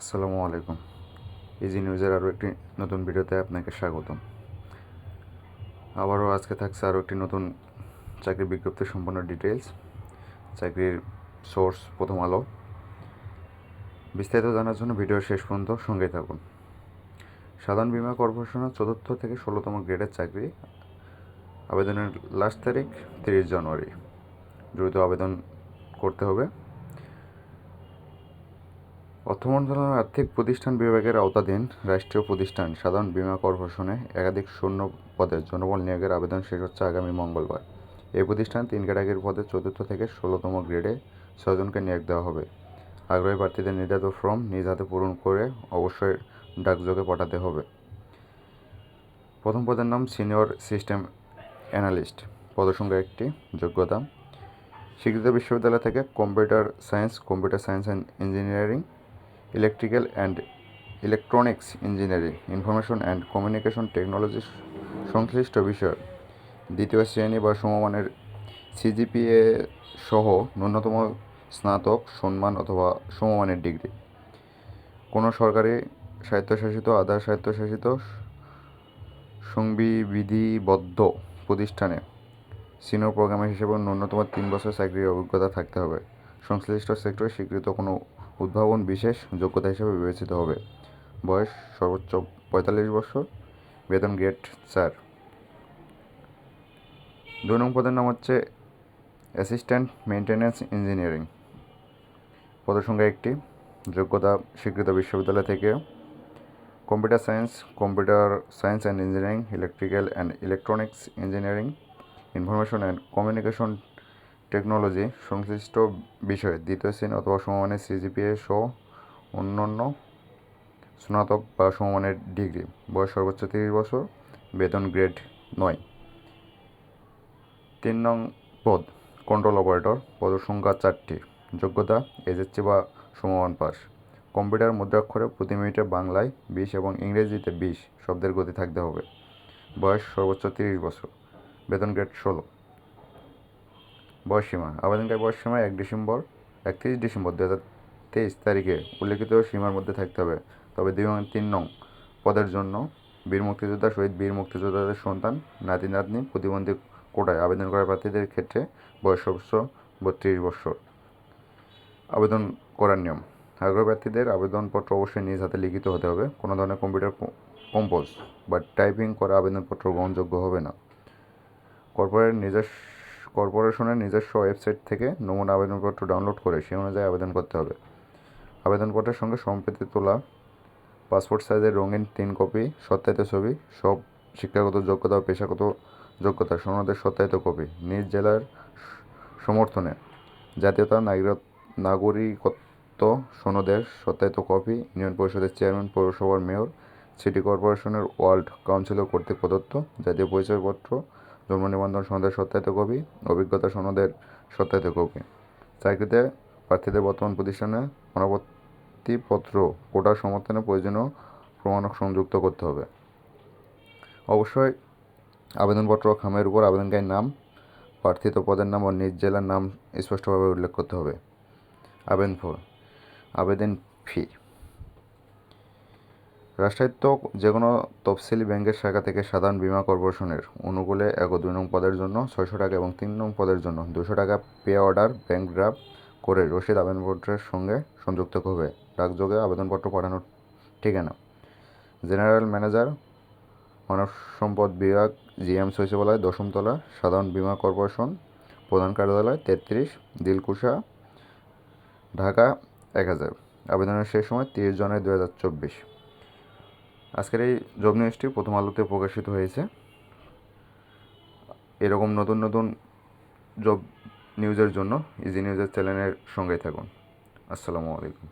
আসসালামু আলাইকুম। ইজি নিউজের আরও একটি নতুন ভিডিওতে আপনাকে স্বাগতম। আবারও আজকে থাকছে আরও একটি নতুন চাকরির বিজ্ঞপ্তি সম্পূর্ণ ডিটেলস। চাকরির সোর্স প্রথম আলো। বিস্তারিত জানার জন্য ভিডিও শেষ পর্যন্ত সঙ্গেই থাকুন। সাধারণ বীমা কর্পোরেশনের 4র্থ থেকে 16তম গ্রেডের চাকরি। আবেদনের লাস্ট তারিখ 30 জানুয়ারি। দ্রুত আবেদন করতে হবে। অর্থ মন্ত্রণালয়ের আর্থিক প্রতিষ্ঠান বিভাগের আওতাধীন রাষ্ট্রীয় প্রতিষ্ঠান সাধারণ বীমা কর্পোরেশনে একাধিক শূন্য পদে জনবল নিয়োগের আবেদন শেষ হচ্ছে আগামী মঙ্গলবার। এই প্রতিষ্ঠান 3 ক্যাটাগরির পদে 4র্থ থেকে 16তম গ্রেডে 6 জনকে নিয়োগ দেওয়া হবে। আগ্রহী প্রার্থীদের নির্ধারিত ফর্ম নিজ হাতে পূরণ করে অবশ্যই ডাকযোগে পাঠাতে হবে। প্রথম পদের নাম সিনিয়র সিস্টেম অ্যানালিস্ট। পদসংখ্যা 1টি। যোগ্যতা: স্বীকৃত বিশ্ববিদ্যালয় থেকে computer science and engineering, electrical and electronics engineering, information and communication technology সংশ্লিষ্ট বিষয় 2য় শ্রেণী বা সমমানের সিজিপিএ সহ ন্যূনতম স্নাতক সম্মান অথবা সমমানের ডিগ্রি। কোনো সরকারি স্বায়ত্তশাসিত, আধা স্বায়ত্তশাসিত, সংবিধিবদ্ধ প্রতিষ্ঠানে সিনিয়র প্রোগ্রামার হিসেবে ন্যূনতম 3 বছর চাকরির অভিজ্ঞতা থাকতে হবে। সংশ্লিষ্ট সেক্টরে স্বীকৃত কোনো উদ্ভাবন বিশেষ যোগ্যতা হিসেবে বিবেচিত হবে। বয়স সর্বোচ্চ 45 বছর। বেতন গ্রেড 4। 2 নং পদের নাম হচ্ছে অ্যাসিস্ট্যান্ট মেইনটেন্যান্স ইঞ্জিনিয়ারিং। পদসংখ্যা 1টি। যোগ্যতা: স্বীকৃত বিশ্ববিদ্যালয় থেকে computer science and engineering, electrical and electronics engineering, information and communication technology সংশ্লিষ্ট বিষয়ে 2য় শ্রেণী অথবা সমমানের সিজিপিএ সহ অন্যান্য স্নাতক বা সমমানের ডিগ্রি। বয়স সর্বোচ্চ 30 বছর। বেতন গ্রেড 9। 3 নং পদ কন্ট্রোল অপারেটর। পদসংখ্যা 4টি। যোগ্যতা: এসএসসি বা সমমান পাস। কম্পিউটার মুদ্রাক্ষরে প্রতি মিনিটে বাংলায় 20 এবং ইংরেজিতে 20 শব্দের গতি থাকতে হবে। বয়স সর্বোচ্চ 30 বছর। বেতন গ্রেড 16। বয়সসীমা: আবেদনকারী বয়সসীমা 31 ডিসেম্বর 2023 তারিখে উল্লেখিত সীমার মধ্যে থাকতে হবে। তবে 2 এবং 3 নং পদের জন্য বীর মুক্তিযোদ্ধা, শহীদ বীর মুক্তিযোদ্ধাদের সন্তান, নাতি নাতনি, প্রতিবন্ধী কোটায় আবেদন করা প্রার্থীদের ক্ষেত্রে বয়স সর্বোচ্চ 32 বছর। আবেদন করার নিয়ম: আগ্রহী প্রার্থীদের আবেদনপত্র অবশ্যই নিজ হাতে লিখিত হতে হবে। কোনো ধরনের কম্পিউটার কম্পোজ বা টাইপিং করা আবেদনপত্র গ্রহণযোগ্য হবে না। কর্পোরেশনের নিজস্ব ওয়েবসাইট থেকে নমুনা আবেদনপত্র ডাউনলোড করে সেই অনুযায়ী আবেদন করতে হবে। আবেদনপত্রের সঙ্গে সম্প্রতি তোলা পাসপোর্ট সাইজের রঙিন 3 কপি সত্যায়িত ছবি, সব শিক্ষাগত যোগ্যতা ও পেশাগত যোগ্যতা সনদের সত্যায়িত কপি, নিজ জেলার সমর্থনে জাতীয়তা নাগরিকত্ব সনদের সত্যায়িত কপি, ইউনিয়ন পরিষদের চেয়ারম্যান, পৌরসভার মেয়র, সিটি কর্পোরেশনের ওয়ার্ড কাউন্সিলর কর্তৃক প্রদত্ত জাতীয় পরিচয়পত্র, জন্ম নিবন্ধন সনদের সত্যায়িত কপি, অভিজ্ঞতা সনদের সত্যায়িত কপি। চাকরিতে প্রার্থীদের বর্তমান প্রতিষ্ঠানে অনাপত্তিপত্র, কোটার সমর্থনে প্রয়োজনীয় প্রমাণ সংযুক্ত করতে হবে। অবশ্যই আবেদনপত্র খামের উপর আবেদনকারীর নাম, প্রার্থিত পদের নাম ও নিজ জেলার নাম স্পষ্টভাবে উল্লেখ করতে হবে। আবেদন ফি: রাষ্ট্রায়ত্ত যে কোনো তফসিলি ব্যাংকের শাখা থেকে সাধারণ বীমা কর্পোরেশনের অনুকূলে 1 ও 2 নং পদের জন্য 600 টাকা এবং 3 নং পদের জন্য 200 টাকা পে অর্ডার ব্যাংক ড্রাফট করে রসিদ আবেদনপত্রের সঙ্গে সংযুক্ত হবে। ডাকযোগে আবেদনপত্র পাঠানোর ঠিকানা: জেনারেল ম্যানেজার, মানব সম্পদ বিভাগ, জিএম সচিবালয়, 10ম তলা, সাধারণ বীমা কর্পোরেশন, প্রধান কার্যালয়, 33, দিলকুশা, ঢাকা 1000। আবেদনের শেষ সময় 30 জানুয়ারি 2024। আজকের এই জব নিউজটি প্রথম আলোতে প্রকাশিত হয়েছে। এরকম নতুন নতুন জব নিউজের জন্য ইজি নিউজের চ্যানেলের সঙ্গেই থাকুন। আসসালামু আলাইকুম।